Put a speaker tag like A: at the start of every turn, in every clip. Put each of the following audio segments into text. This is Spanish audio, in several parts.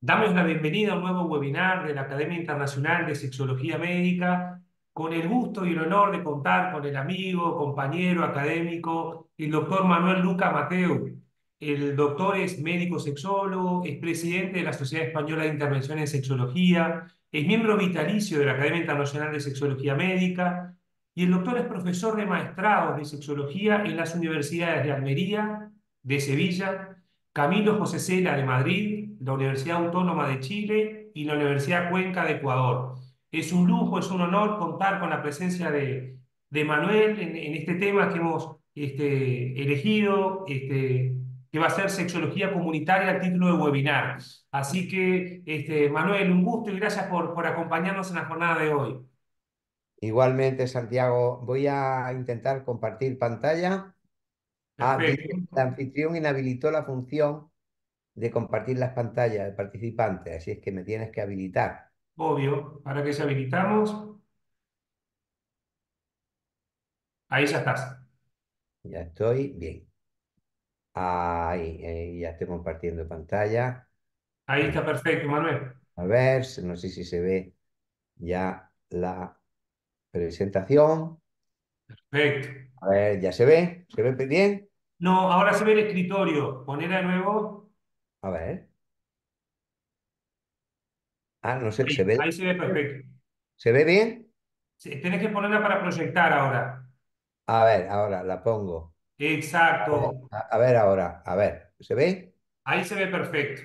A: Damos la bienvenida a un nuevo webinar de la Academia Internacional de Sexología Médica, con el gusto y el honor de contar con el amigo, compañero académico, el doctor Manuel Luca Mateu. El doctor es médico sexólogo, es presidente de la Sociedad Española de Intervención en Sexología, es miembro vitalicio de la Academia Internacional de Sexología Médica y el doctor es profesor de maestrados de sexología en las universidades de Almería, de Sevilla, Camilo José Cela de Madrid, la Universidad Autónoma de Chile y la Universidad Cuenca de Ecuador. Es un lujo, es un honor contar con la presencia de Manuel en este tema que hemos elegido, que va a ser sexología comunitaria a título de webinar. Así que, Manuel, un gusto y gracias por acompañarnos en la jornada de hoy.
B: Igualmente, Santiago, voy a intentar compartir pantalla. Dice que
A: Perfecto,
B: el anfitrión inhabilitó la función de compartir las pantallas de participantes, así es que me tienes que habilitar.
A: obvio. Ahora que ya habilitamos, ahí ya estás.
B: Ya estoy bien. Ahí, ya estoy compartiendo pantalla.
A: Ahí
B: Vamos
A: está perfecto, Manuel.
B: a ver, no sé si se ve ya la presentación.
A: Perfecto.
B: A ver, ya se ve bien.
A: No, ahora se ve el escritorio. Poner de nuevo.
B: A ver, no sé,
A: Ahí, ahí se ve perfecto.
B: ¿se ve bien?
A: Sí, tenés que ponerla para proyectar ahora.
B: A ver, ahora la pongo.
A: Exacto.
B: A ver ahora, a ver, ¿se ve?
A: Ahí se ve perfecto.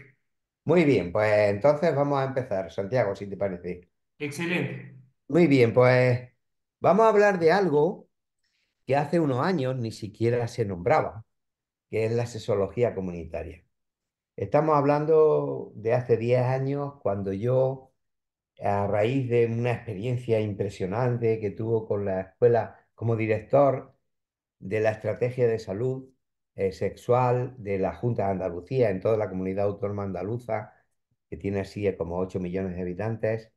B: Muy bien, pues entonces vamos a empezar, Santiago, si te parece.
A: Excelente.
B: Muy bien, pues vamos a hablar de algo que hace unos años ni siquiera se nombraba, que es la sexología comunitaria. Estamos hablando de hace 10 años, cuando yo, a raíz de una experiencia impresionante que tuvo con la escuela como director de la estrategia de salud sexual de la Junta de Andalucía en toda la comunidad autónoma andaluza, que tiene así como 8 millones de habitantes.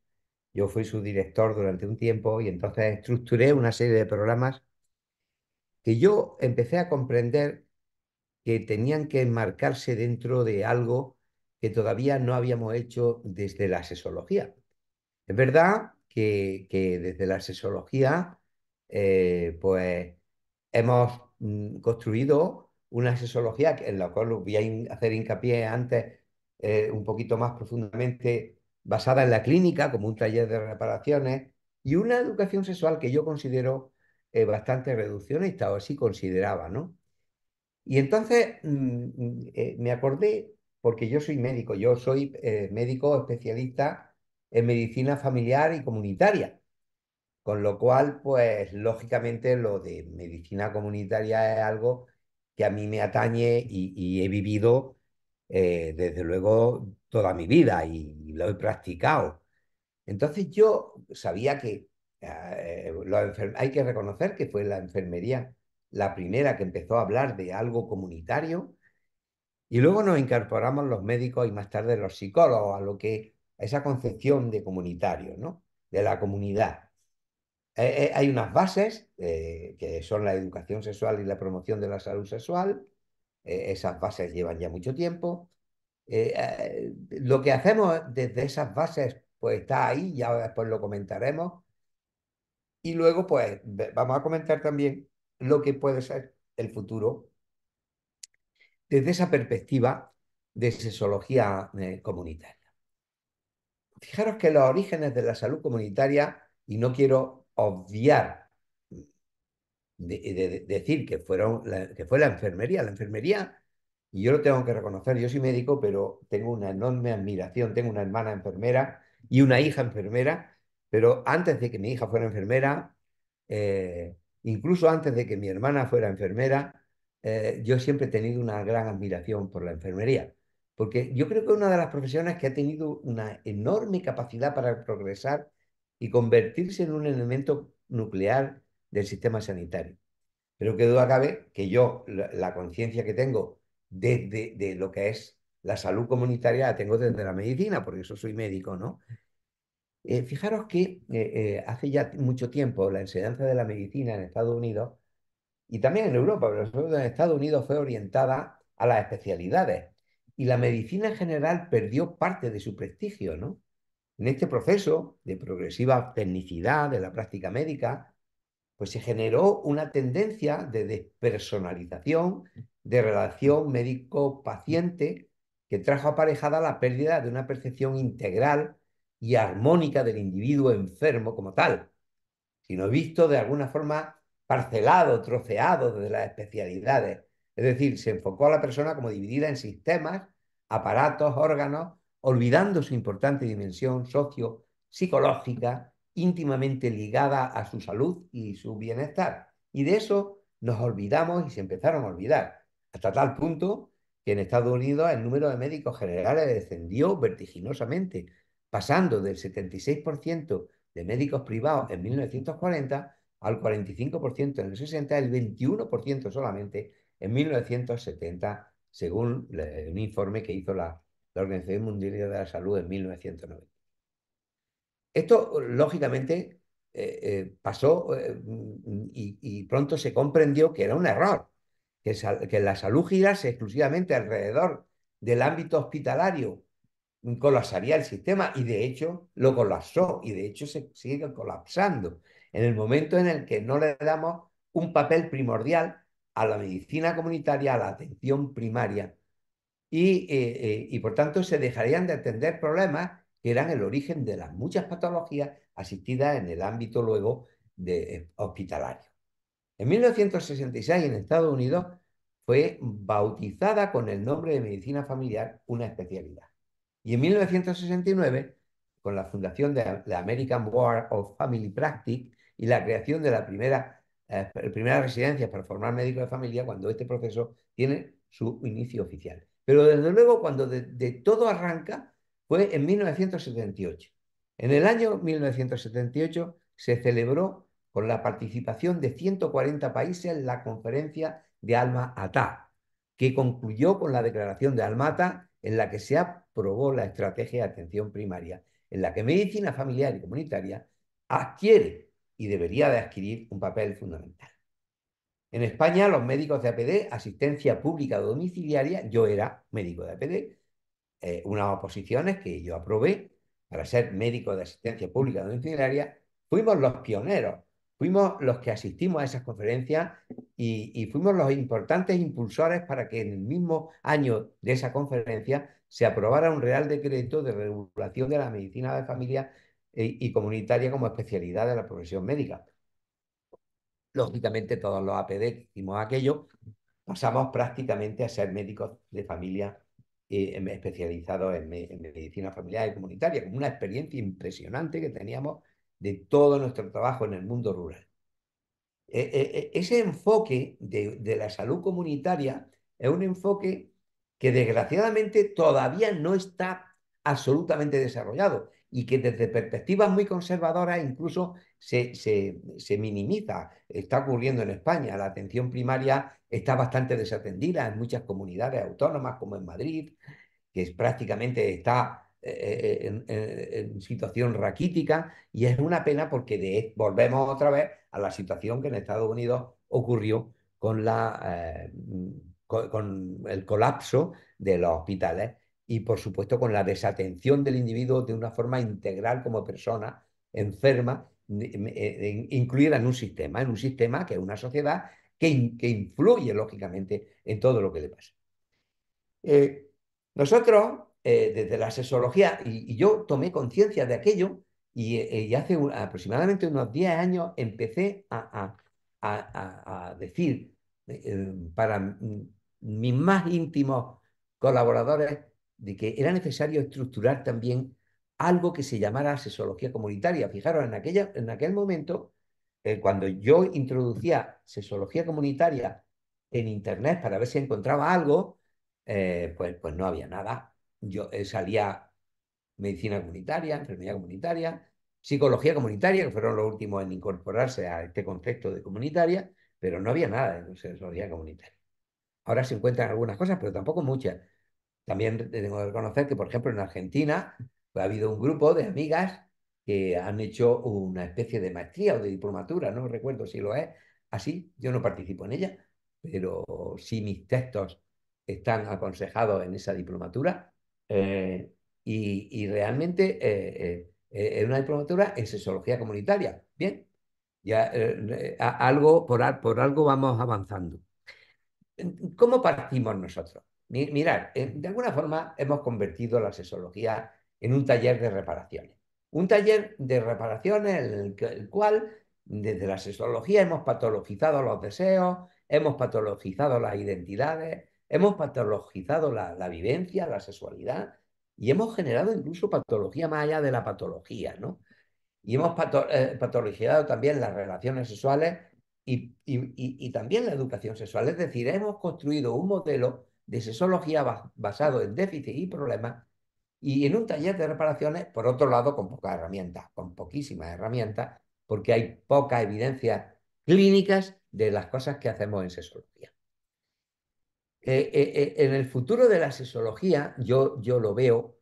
B: Yo fui su director durante un tiempo y entonces estructuré una serie de programas que yo empecé a comprender que tenían que enmarcarse dentro de algo que todavía no habíamos hecho desde la sexología. Es verdad que desde la sexología, pues hemos construido una sexología en la cual os voy a hacer hincapié antes un poquito más profundamente basada en la clínica, como un taller de reparaciones, y una educación sexual que yo considero bastante reduccionista, o así consideraba, ¿no? Y entonces me acordé, porque yo soy médico, yo soy médico especialista en medicina familiar y comunitaria, con lo cual, pues lógicamente lo de medicina comunitaria es algo que a mí me atañe y he vivido desde luego toda mi vida y lo he practicado. Entonces yo sabía que hay que reconocer que fue la enfermería la primera que empezó a hablar de algo comunitario y luego nos incorporamos los médicos y más tarde los psicólogos a esa concepción de comunitario, ¿no? De la comunidad. Hay unas bases que son la educación sexual y la promoción de la salud sexual. Esas bases llevan ya mucho tiempo. Lo que hacemos desde esas bases pues está ahí, ya después lo comentaremos. Y luego pues vamos a comentar también lo que puede ser el futuro desde esa perspectiva de sexología comunitaria. Fijaros que los orígenes de la salud comunitaria, y no quiero obviar decir que, que fue la enfermería. La enfermería, y yo lo tengo que reconocer, yo soy médico, pero tengo una enorme admiración. Tengo una hermana enfermera y una hija enfermera, pero antes de que mi hija fuera enfermera, incluso antes de que mi hermana fuera enfermera, yo siempre he tenido una gran admiración por la enfermería, porque yo creo que es una de las profesiones que ha tenido una enorme capacidad para progresar y convertirse en un elemento nuclear del sistema sanitario. Pero qué duda cabe que yo, la conciencia que tengo de lo que es la salud comunitaria, la tengo desde la medicina, porque eso soy médico, ¿no? Fijaros que hace ya mucho tiempo la enseñanza de la medicina en Estados Unidos y también en Europa, pero sobre todo en Estados Unidos fue orientada a las especialidades. y la medicina en general perdió parte de su prestigio, ¿no? En este proceso de progresiva tecnicidad de la práctica médica, pues se generó una tendencia de despersonalización, de relación médico-paciente, que trajo aparejada la pérdida de una percepción integral y armónica del individuo enfermo como tal, sino visto de alguna forma parcelado, troceado desde las especialidades. Es decir, se enfocó a la persona como dividida en sistemas, aparatos, órganos, olvidando su importante dimensión socio-psicológica, íntimamente ligada a su salud y su bienestar. Y de eso nos olvidamos y se empezaron a olvidar, hasta tal punto que en Estados Unidos el número de médicos generales descendió vertiginosamente, pasando del 76% de médicos privados en 1940 al 45% en el 60, el 21% solamente en 1970, según un informe que hizo la Organización Mundial de la Salud en 1990. Esto, lógicamente, pasó y pronto se comprendió que era un error, que la salud girase exclusivamente alrededor del ámbito hospitalario colapsaría el sistema y de hecho lo colapsó y de hecho se sigue colapsando en el momento en el que no le damos un papel primordial a la medicina comunitaria, a la atención primaria y por tanto se dejarían de atender problemas que eran el origen de las muchas patologías asistidas en el ámbito luego de, hospitalario. En 1966 en Estados Unidos fue bautizada con el nombre de medicina familiar una especialidad. Y en 1969, con la fundación de la American Board of Family Practice y la creación de la primera residencia para formar médicos de familia, cuando este proceso tiene su inicio oficial. Pero desde luego, cuando de todo arranca, fue en 1978. En el año 1978 se celebró con la participación de 140 países la conferencia de Alma-Ata, que concluyó con la declaración de Alma-Ata en la que se aprobó la estrategia de atención primaria, en la que medicina familiar y comunitaria adquiere y debería de adquirir un papel fundamental. En España, los médicos de APD, asistencia pública domiciliaria, yo era médico de APD, unas oposiciones que yo aprobé para ser médico de asistencia pública domiciliaria, fuimos los pioneros, fuimos los que asistimos a esas conferencias y fuimos los importantes impulsores para que en el mismo año de esa conferencia se aprobara un Real Decreto de regulación de la medicina de familia y comunitaria como especialidad de la profesión médica. Lógicamente, todos los APD que hicimos aquello pasamos prácticamente a ser médicos de familia especializados en medicina familiar y comunitaria, como una experiencia impresionante que teníamos de todo nuestro trabajo en el mundo rural. Ese enfoque de la salud comunitaria es un enfoque que desgraciadamente todavía no está absolutamente desarrollado y que desde perspectivas muy conservadoras incluso se minimiza. Está ocurriendo en España, la atención primaria está bastante desatendida en muchas comunidades autónomas como en Madrid, que prácticamente está en situación raquítica y es una pena porque volvemos otra vez a la situación que en Estados Unidos ocurrió con el colapso de los hospitales y por supuesto con la desatención del individuo de una forma integral como persona enferma, incluida en un sistema que es una sociedad que influye lógicamente en todo lo que le pasa. Eh, Nosotros, desde la sexología, y yo tomé conciencia de aquello, y hace aproximadamente unos 10 años empecé a decir para mis más íntimos colaboradores de que era necesario estructurar también algo que se llamara sexología comunitaria. Fijaros, en aquel momento, cuando yo introducía sexología comunitaria en Internet para ver si encontraba algo, pues no había nada. Yo salía medicina comunitaria, enfermería comunitaria, psicología comunitaria, que fueron los últimos en incorporarse a este concepto de comunitaria, pero no había nada de psicología comunitaria. Ahora se encuentran algunas cosas, pero tampoco muchas. También tengo que reconocer que, por ejemplo, en Argentina pues, ha habido un grupo de amigas que han hecho una especie de maestría o de diplomatura, no recuerdo si lo es así, yo no participo en ella, pero sí mis textos están aconsejados en esa diplomatura eh, y realmente es una diplomatura en sexología comunitaria. Bien, ya por algo vamos avanzando. ¿Cómo partimos nosotros? Mirad, de alguna forma hemos convertido la sexología en un taller de reparaciones. Un taller de reparaciones en el cual desde la sexología hemos patologizado los deseos, hemos patologizado las identidades, hemos patologizado la vivencia, la sexualidad y hemos generado incluso patología más allá de la patología, ¿no? Y hemos patologizado también las relaciones sexuales y también la educación sexual. Es decir, hemos construido un modelo de sexología basado en déficit y problemas y en un taller de reparaciones, por otro lado, con pocas herramientas, con poquísimas herramientas, porque hay pocas evidencias clínicas de las cosas que hacemos en sexología. En el futuro de la sexología, yo lo veo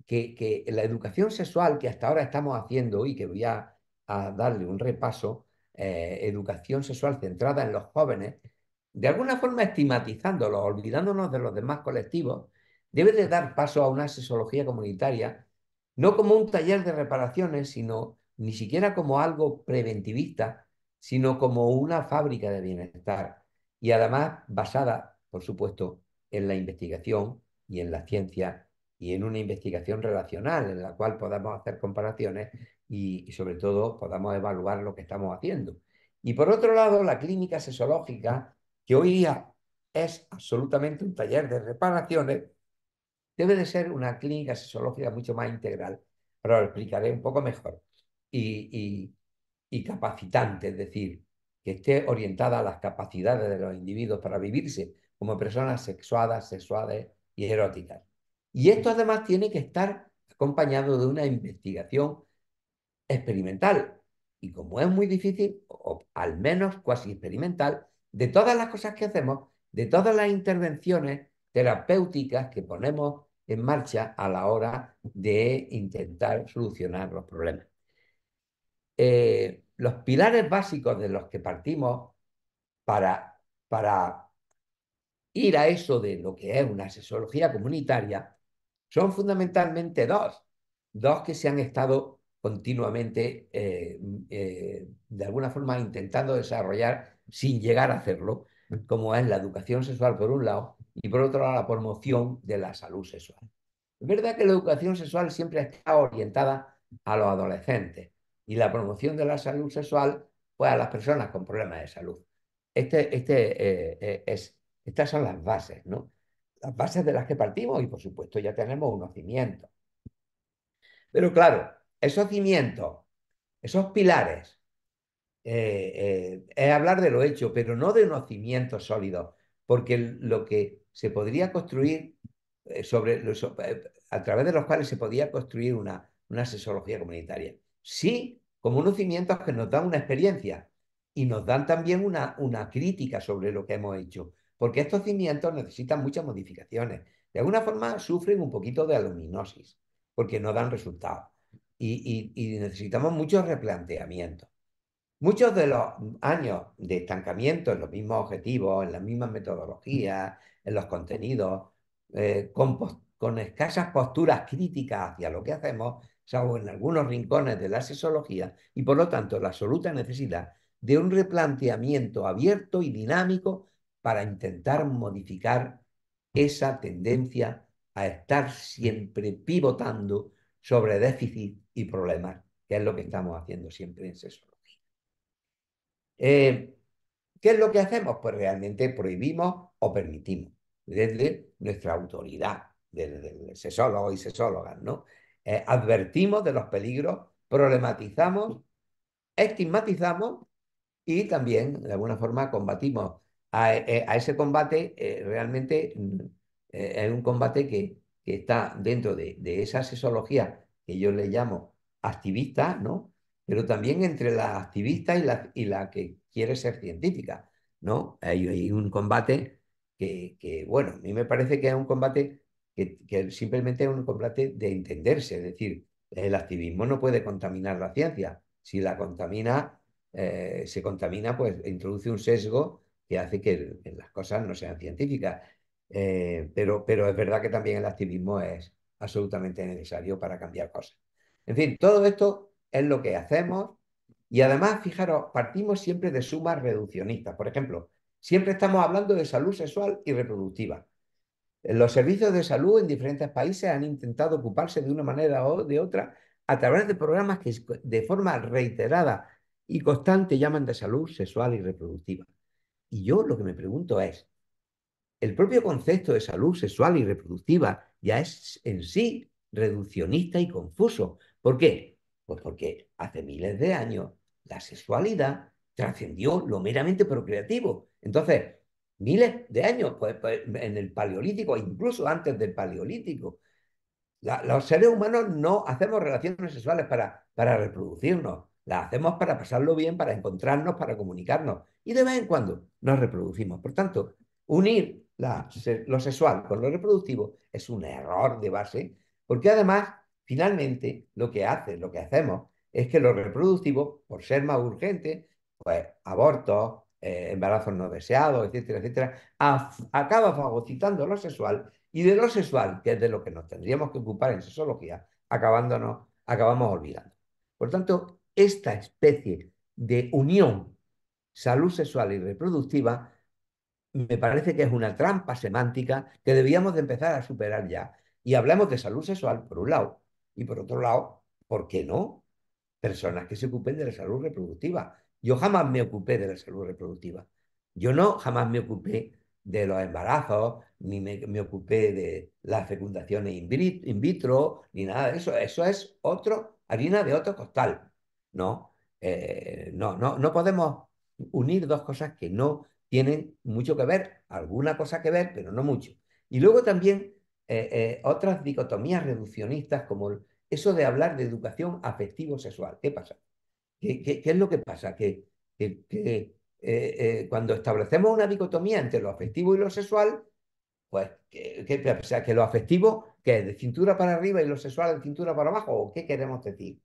B: que la educación sexual que hasta ahora estamos haciendo y que voy a darle un repaso, educación sexual centrada en los jóvenes, de alguna forma estigmatizándolos, olvidándonos de los demás colectivos, debe de dar paso a una sexología comunitaria, no como un taller de reparaciones, sino ni siquiera como algo preventivista, sino como una fábrica de bienestar y además basada, por supuesto, en la investigación y en la ciencia y en una investigación relacional en la cual podamos hacer comparaciones y sobre todo podamos evaluar lo que estamos haciendo. Y por otro lado, la clínica sexológica, que hoy día es absolutamente un taller de reparaciones, debe de ser una clínica sexológica mucho más integral. Pero lo explicaré un poco mejor. Y, y capacitante, es decir, que esté orientada a las capacidades de los individuos para vivirse como personas sexuadas, sexuales y eróticas. Y esto además tiene que estar acompañado de una investigación experimental. Y como es muy difícil, o al menos cuasi experimental, de todas las cosas que hacemos, de todas las intervenciones terapéuticas que ponemos en marcha a la hora de intentar solucionar los problemas. Los pilares básicos de los que partimos para ir a eso de lo que es una sexología comunitaria son fundamentalmente dos que se han estado continuamente, de alguna forma, intentando desarrollar sin llegar a hacerlo, como es la educación sexual por un lado y por otro lado la promoción de la salud sexual. Es verdad que la educación sexual siempre está orientada a los adolescentes y la promoción de la salud sexual, pues a las personas con problemas de salud. Estas son las bases, ¿no? Las bases de las que partimos y por supuesto ya tenemos unos cimientos. Pero claro, esos cimientos, esos pilares, es hablar de lo hecho, pero no de unos cimientos sólidos, porque lo que se podría construir a través de los cuales se podía construir una sexología comunitaria. Sí, como unos cimientos que nos dan una experiencia y nos dan también una crítica sobre lo que hemos hecho, porque estos cimientos necesitan muchas modificaciones. De alguna forma sufren un poquito de aluminosis, porque no dan resultados. Y necesitamos muchos replanteamientos. Muchos de los años de estancamiento en los mismos objetivos, en las mismas metodologías, en los contenidos, con escasas posturas críticas hacia lo que hacemos, salvo en algunos rincones de la sexología, y por lo tanto la absoluta necesidad de un replanteamiento abierto y dinámico para intentar modificar esa tendencia a estar siempre pivotando sobre déficit y problemas, que es lo que estamos haciendo siempre en sexología. Eh, ¿Qué es lo que hacemos? Pues realmente prohibimos o permitimos desde nuestra autoridad, desde sexólogos y sexólogas, ¿no? Advertimos de los peligros, problematizamos, estigmatizamos y también, de alguna forma, combatimos. A ese combate realmente es un combate que está dentro de esa sexología que yo le llamo activista, ¿no? Pero también entre la activista y la que quiere ser científica, ¿no? Hay un combate bueno, a mí me parece que es un combate que simplemente es un combate de entenderse, es decir, el activismo no puede contaminar la ciencia. Si la contamina, se contamina, pues introduce un sesgo que hace que las cosas no sean científicas. Pero es verdad que también el activismo es absolutamente necesario para cambiar cosas. En fin, todo esto es lo que hacemos y además, fijaros, partimos siempre de sumas reduccionistas. Por ejemplo, siempre estamos hablando de salud sexual y reproductiva. Los servicios de salud en diferentes países han intentado ocuparse de una manera o de otra a través de programas que de forma reiterada y constante llaman de salud sexual y reproductiva. Y yo lo que me pregunto es, el propio concepto de salud sexual y reproductiva ya es en sí reduccionista y confuso. ¿Por qué? Pues porque hace miles de años la sexualidad trascendió lo meramente procreativo. Entonces, miles de años, pues en el Paleolítico, incluso antes del Paleolítico, los seres humanos no hacemos relaciones sexuales para reproducirnos, las hacemos para pasarlo bien, para encontrarnos, para comunicarnos y de vez en cuando nos reproducimos. Por tanto, unir lo sexual con lo reproductivo es un error de base, porque además, finalmente, lo que hacemos es que lo reproductivo, por ser más urgente, pues abortos, embarazos no deseados, etcétera, etcétera, acaba fagocitando lo sexual y de lo sexual, que es de lo que nos tendríamos que ocupar en sexología, acabamos olvidando. Por tanto, esta especie de unión salud sexual y reproductiva me parece que es una trampa semántica que debíamos de empezar a superar ya. Y hablamos de salud sexual por un lado y por otro lado, ¿por qué no? Personas que se ocupen de la salud reproductiva. Yo jamás me ocupé de la salud reproductiva. Yo no jamás me ocupé de los embarazos, ni me ocupé de las fecundaciones in vitro, ni nada de eso. Eso es harina de otro costal. No, no podemos unir dos cosas que no tienen mucho que ver, alguna cosa que ver, pero no mucho. Y luego también otras dicotomías reduccionistas como eso de hablar de educación afectivo-sexual. ¿Qué pasa? ¿Qué es lo que pasa? Cuando establecemos una dicotomía entre lo afectivo y lo sexual, pues, o sea, que lo afectivo, que es de cintura para arriba y lo sexual de cintura para abajo, ¿o qué queremos decir?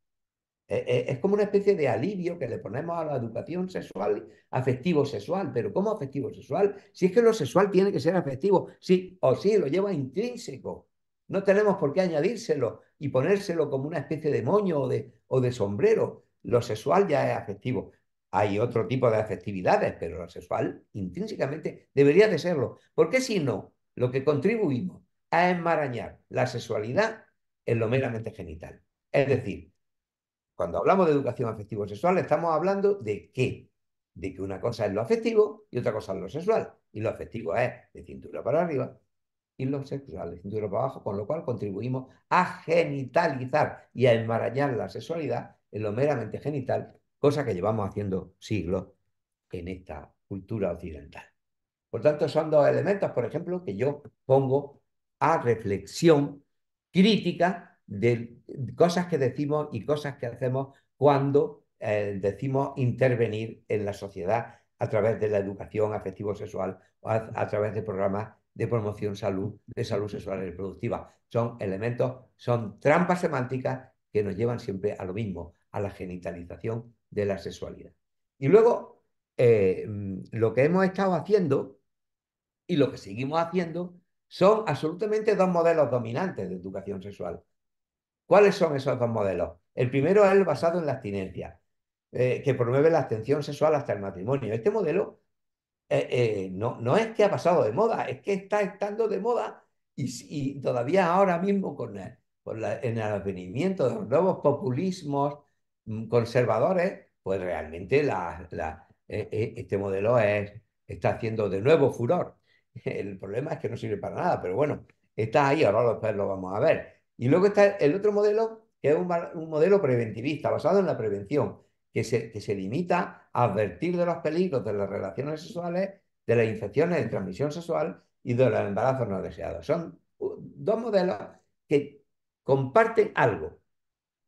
B: Es como una especie de alivio que le ponemos a la educación sexual, afectivo-sexual. Pero ¿cómo afectivo-sexual? Si es que lo sexual tiene que ser afectivo, sí o sí, lo lleva intrínseco. No tenemos por qué añadírselo y ponérselo como una especie de moño o de sombrero. Lo sexual ya es afectivo. Hay otro tipo de afectividades, pero lo sexual intrínsecamente debería de serlo. Porque si no, lo que contribuimos a enmarañar la sexualidad en lo meramente genital. Es decir, cuando hablamos de educación afectivo-sexual, estamos hablando de qué? De que una cosa es lo afectivo y otra cosa es lo sexual. Y lo afectivo es de cintura para arriba y lo sexual de cintura para abajo, con lo cual contribuimos a genitalizar y a enmarañar la sexualidad en lo meramente genital, cosa que llevamos haciendo siglos en esta cultura occidental. Por tanto, son dos elementos, por ejemplo, que yo pongo a reflexión crítica de cosas que decimos y cosas que hacemos cuando decimos intervenir en la sociedad a través de la educación afectivo-sexual o a través de programas de promoción de salud sexual y reproductiva. Son elementos, son trampas semánticas que nos llevan siempre a lo mismo, a la genitalización de la sexualidad. Y luego, lo que hemos estado haciendo y lo que seguimos haciendo son absolutamente dos modelos dominantes de educación sexual. ¿Cuáles son esos dos modelos? El primero es el basado en la abstinencia, que promueve la abstención sexual hasta el matrimonio. Este modelo no es que ha pasado de moda, es que está estando de moda y todavía ahora mismo en el advenimiento de los nuevos populismos conservadores, pues realmente este modelo está haciendo de nuevo furor. El problema es que no sirve para nada, pero bueno, está ahí, ahora después lo vamos a ver. Y luego está el otro modelo, que es un modelo preventivista, basado en la prevención que se limita a advertir de los peligros de las relaciones sexuales, de las infecciones de transmisión sexual y de los embarazos no deseados. Son dos modelos que comparten algo.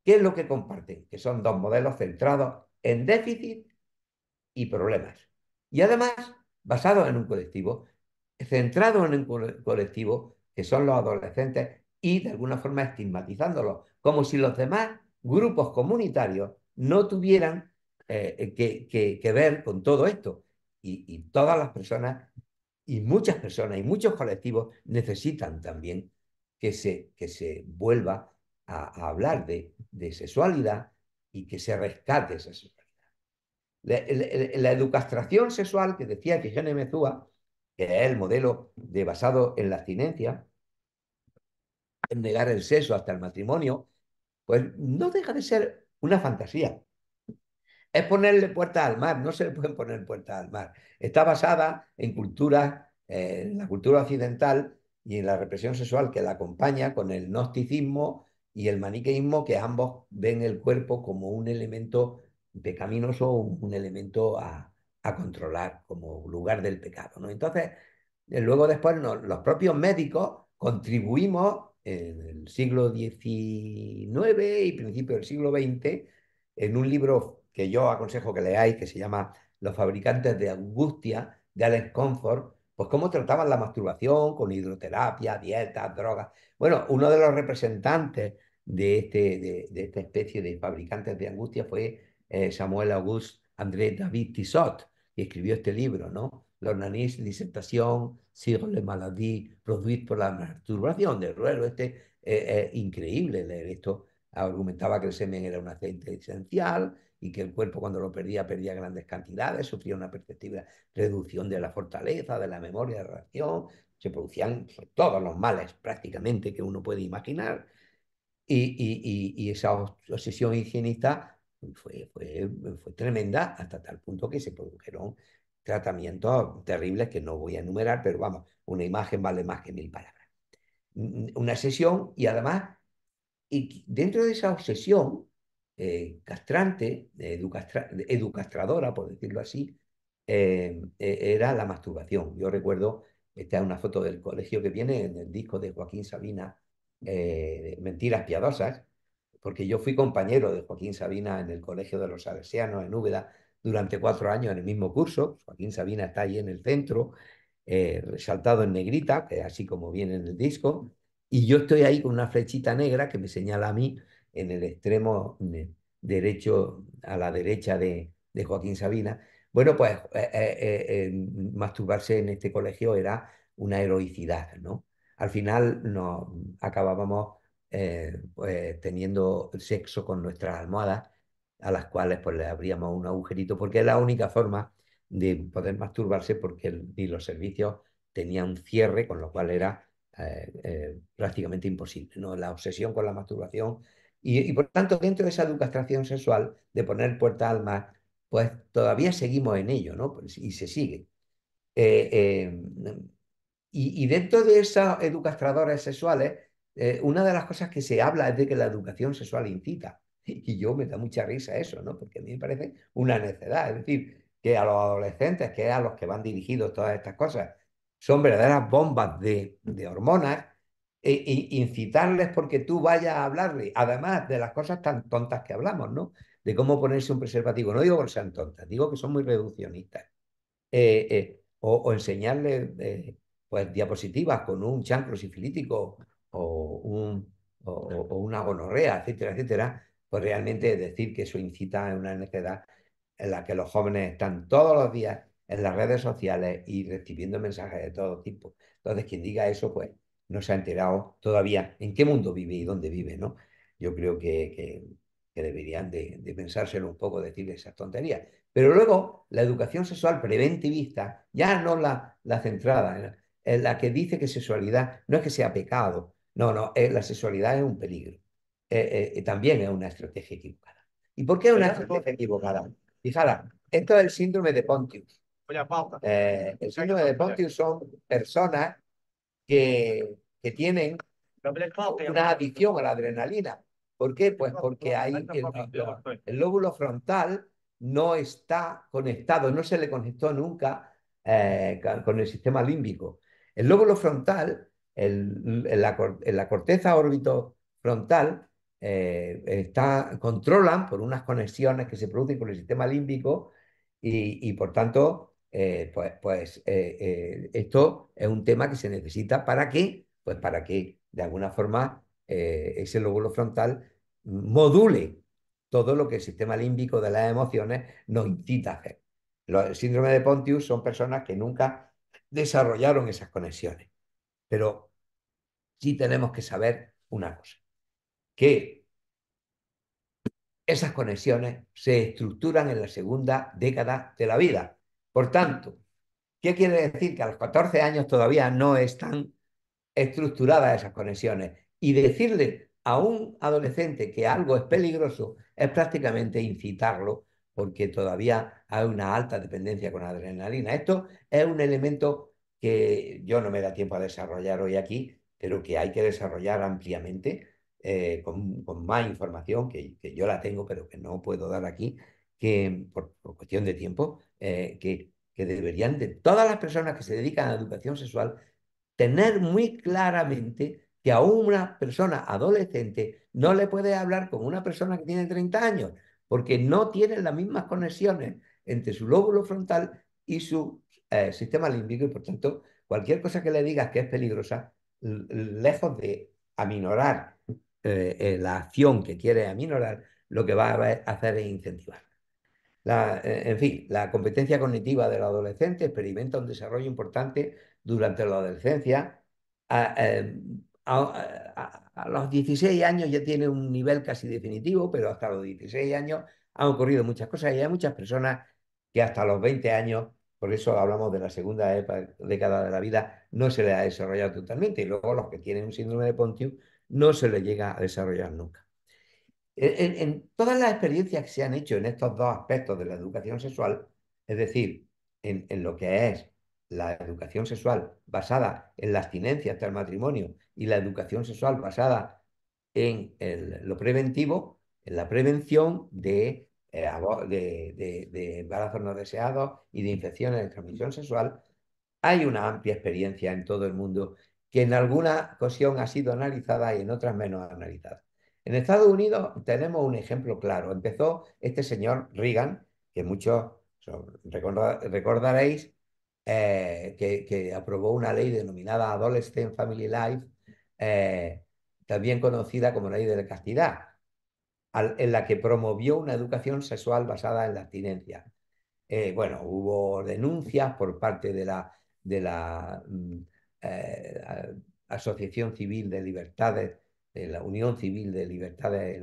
B: ¿Qué es lo que comparten? Que son dos modelos centrados en déficit y problemas. Y además, basados en un colectivo, centrado en un colectivo que son los adolescentes y de alguna forma estigmatizándolos, como si los demás grupos comunitarios no tuvieran que ver con todo esto. Y todas las personas Y muchas personas y muchos colectivos necesitan también que se vuelva a hablar de sexualidad y que se rescate esa sexualidad. La educastración sexual que decía Tigene Mezúa, que es el modelo basado en la abstinencia, en negar el sexo hasta el matrimonio, pues no deja de ser una fantasía. Es ponerle puertas al mar, no se le pueden poner puertas al mar. Está basada en cultura, en la cultura occidental y en la represión sexual que la acompaña con el gnosticismo y el maniqueísmo, que ambos ven el cuerpo como un elemento pecaminoso, un elemento a controlar como lugar del pecado, ¿no? Entonces, luego después los propios médicos contribuimos en el siglo XIX y principio del siglo XX en un libro que yo aconsejo que leáis, que se llama Los fabricantes de angustia, de Alex Comfort, pues cómo trataban la masturbación con hidroterapia, dietas, drogas. Bueno, uno de los representantes de esta especie de fabricantes de angustia fue Samuel Auguste André David Tissot, que escribió este libro, ¿no? L'onanisme, disertación, sur les maladies produites por la masturbación, del ruelo increíble leer esto. Argumentaba que el semen era un aceite esencial y que el cuerpo cuando lo perdía grandes cantidades, sufría una perceptible reducción de la fortaleza, de la memoria, de la reacción, se producían todos los males prácticamente que uno puede imaginar y esa obsesión higienista fue tremenda hasta tal punto que se produjeron tratamientos terribles que no voy a enumerar, pero vamos, una imagen vale más que mil palabras. Una sesión y además y dentro de esa obsesión castrante, educastradora, por decirlo así, era la masturbación. Yo recuerdo, esta es una foto del colegio que viene en el disco de Joaquín Sabina, Mentiras Piadosas, porque yo fui compañero de Joaquín Sabina en el Colegio de los Salesianos en Úbeda durante 4 años en el mismo curso. Joaquín Sabina está ahí en el centro, resaltado en negrita, que así como viene en el disco, y yo estoy ahí con una flechita negra que me señala a mí en el extremo derecho, a la derecha de Joaquín Sabina. Bueno, pues masturbarse en este colegio era una heroicidad, ¿no? Al final nos acabábamos pues, teniendo sexo con nuestras almohadas, a las cuales pues le abríamos un agujerito, porque es la única forma de poder masturbarse, porque ni los servicios tenían un cierre, con lo cual era prácticamente imposible, ¿no? La obsesión con la masturbación y por tanto dentro de esa educación sexual de poner puerta al mar, pues todavía seguimos en ello, ¿no? Pues, y se sigue. Eh, eh, y dentro de esas educastradores sexuales, una de las cosas que se habla es de que la educación sexual incita. Y yo me da mucha risa eso, ¿no? Porque a mí me parece una necedad. Es decir, que a los adolescentes, que es a los que van dirigidos todas estas cosas, son verdaderas bombas de hormonas, incitarles porque tú vayas a hablarle, además de las cosas tan tontas que hablamos, ¿no? De cómo ponerse un preservativo. No digo que sean tontas, digo que son muy reduccionistas o enseñarle pues, diapositivas con un chancro sifilítico o, o una gonorrea, etcétera, etcétera, pues realmente decir que eso incita a una necedad en la que los jóvenes están todos los días en las redes sociales y recibiendo mensajes de todo tipo. Entonces, quien diga eso, pues no se ha enterado todavía en qué mundo vive y dónde vive, ¿no? Yo creo que deberían de pensárselo un poco, decirle esas tonterías. Pero luego, la educación sexual preventivista, ya no la centrada, en la que dice que sexualidad no es que sea pecado, no, no, la sexualidad es un peligro. También es una estrategia equivocada. ¿Y por qué es una estrategia equivocada? Fijaros, esto es el síndrome de Pontius. El síndrome de Pontius son personas que tienen una adicción a la adrenalina. ¿Por qué? Pues porque hay el lóbulo frontal no está conectado, no se le conectó nunca con el sistema límbico. El lóbulo frontal, en la corteza orbitofrontal, controlan por unas conexiones que se producen con el sistema límbico y por tanto, esto es un tema que se necesita para que, pues para que de alguna forma ese lóbulo frontal module todo lo que el sistema límbico de las emociones nos incita a hacer. El síndrome de Pontius son personas que nunca desarrollaron esas conexiones. Pero sí tenemos que saber una cosa, que esas conexiones se estructuran en la segunda década de la vida. Por tanto, ¿qué quiere decir? Que a los 14 años todavía no están estructuradas esas conexiones. Y decirle a un adolescente que algo es peligroso es prácticamente incitarlo porque todavía hay una alta dependencia con la adrenalina. Esto es un elemento que yo no me da tiempo a desarrollar hoy aquí, pero que hay que desarrollar ampliamente con más información, que yo la tengo, pero que no puedo dar aquí, que por cuestión de tiempo, que deberían de todas las personas que se dedican a la educación sexual tener muy claramente que a una persona adolescente no le puede hablar como una persona que tiene 30 años, porque no tienen las mismas conexiones entre su lóbulo frontal y su sistema límbico y por tanto cualquier cosa que le digas que es peligrosa, lejos de aminorar la acción que quiere aminorar, lo que va a hacer es incentivar. En fin, la competencia cognitiva del adolescente experimenta un desarrollo importante durante la adolescencia. A, eh, a los 16 años ya tiene un nivel casi definitivo, pero hasta los 16 años han ocurrido muchas cosas y hay muchas personas que hasta los 20 años, por eso hablamos de la segunda década de la vida, no se les ha desarrollado totalmente. Y luego los que tienen un síndrome de Pontius no se les llega a desarrollar nunca. En todas las experiencias que se han hecho en estos dos aspectos de la educación sexual, es decir, en lo que es la educación sexual basada en la abstinencia hasta el matrimonio y la educación sexual basada en lo preventivo, en la prevención de embarazos no deseados y de infecciones de transmisión sexual, hay una amplia experiencia en todo el mundo que en alguna ocasión ha sido analizada y en otras menos analizada. En Estados Unidos tenemos un ejemplo claro. Empezó este señor Reagan, que muchos recordaréis, que aprobó una ley denominada Adolescent Family Life, eh, también conocida como ley de la castidad, en la que promovió una educación sexual basada en la abstinencia. Bueno, hubo denuncias por parte de la eh, Asociación Civil de Libertades, de la Unión Civil de Libertades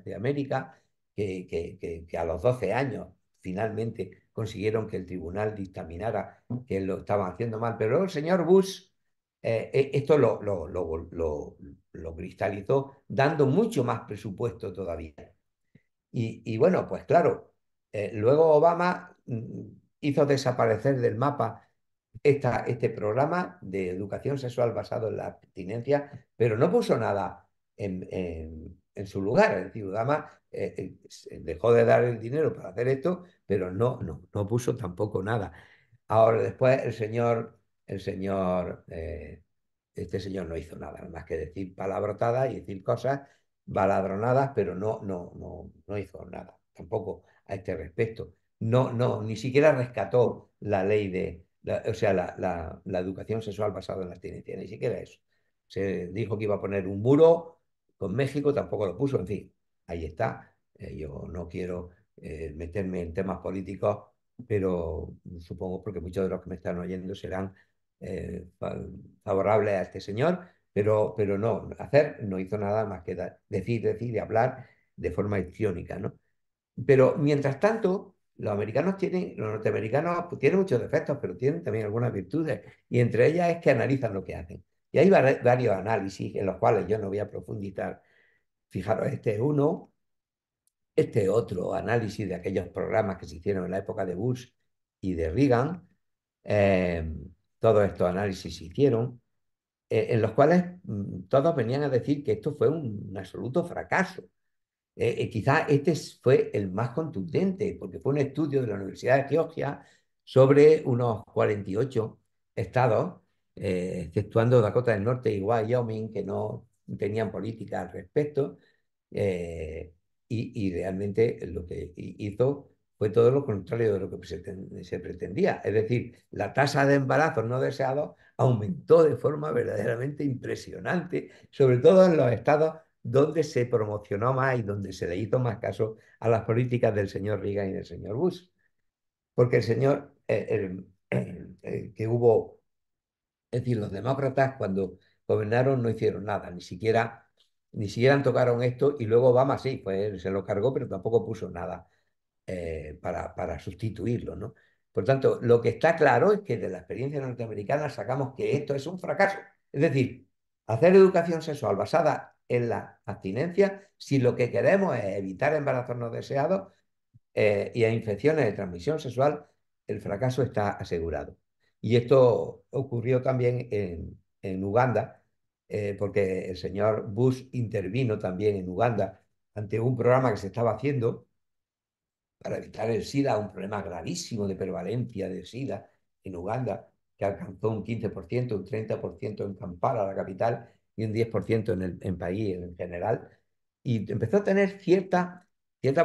B: de América, que a los 12 años finalmente consiguieron que el tribunal dictaminara que lo estaban haciendo mal. Pero luego el señor Bush esto lo cristalizó dando mucho más presupuesto todavía. Y bueno, pues claro, luego Obama hizo desaparecer del mapa este programa de educación sexual basado en la abstinencia, pero no puso nada en su lugar. Es decir, Obama dejó de dar el dinero para hacer esto, pero no puso tampoco nada. Ahora, después este señor no hizo nada más que decir palabrotadas y decir cosas baladronadas, pero no hizo nada tampoco a este respecto. Ni siquiera rescató la ley o sea, la educación sexual basada en la abstinencia, ni siquiera eso. Se dijo que iba a poner un muro con México, tampoco lo puso, en fin, ahí está. Yo no quiero meterme en temas políticos, pero supongo porque muchos de los que me están oyendo serán favorable a este señor, pero no hizo nada más que decir y hablar de forma histriónica, ¿no? Pero mientras tanto, los norteamericanos pues, tienen muchos defectos, pero tienen también algunas virtudes, y entre ellas es que analizan lo que hacen. Y hay varios análisis en los cuales yo no voy a profundizar. Fijaros, este es uno, este otro análisis de aquellos programas que se hicieron en la época de Bush y de Reagan. eh, todos estos análisis se hicieron en los cuales todos venían a decir que esto fue un absoluto fracaso. Quizá fue el más contundente, porque fue un estudio de la Universidad de Georgia sobre unos 48 estados, exceptuando Dakota del Norte y Wyoming, que no tenían política al respecto, eh, y realmente lo que hizo fue todo lo contrario de lo que se pretendía. Es decir, la tasa de embarazos no deseados aumentó de forma verdaderamente impresionante, sobre todo en los estados donde se promocionó más y donde se le hizo más caso a las políticas del señor Reagan y del señor Bush. Porque el señor, que hubo Es decir, los demócratas cuando gobernaron no hicieron nada, ni siquiera tocaron esto y luego Obama sí, pues se lo cargó, pero tampoco puso nada para sustituirlo, ¿no? Por tanto, lo que está claro es que de la experiencia norteamericana sacamos que esto es un fracaso. Es decir, hacer educación sexual basada en la abstinencia, si lo que queremos es evitar embarazos no deseados, y a infecciones de transmisión sexual, el fracaso está asegurado. Y esto ocurrió también en Uganda, porque el señor Bush intervino también en Uganda ante un programa que se estaba haciendo para evitar el SIDA, un problema gravísimo de prevalencia de SIDA en Uganda, que alcanzó un 15%, un 30% en Kampala, la capital, y un 10% en el país en general. Y empezó a tener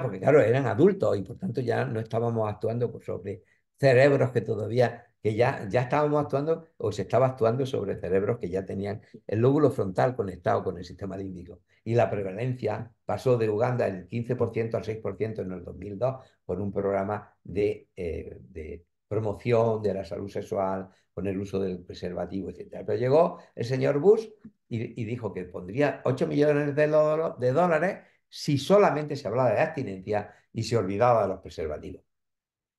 B: porque claro, eran adultos y por tanto ya no estábamos actuando sobre cerebros que ya estábamos actuando o se estaba actuando sobre cerebros que ya tenían el lóbulo frontal conectado con el sistema límbico. Y la prevalencia pasó de Uganda el 15% al 6% en el 2002 por un programa de promoción de la salud sexual con el uso del preservativo, etcétera. Pero llegó el señor Bush y dijo que pondría 8 millones de dólares si solamente se hablaba de abstinencia y se olvidaba de los preservativos.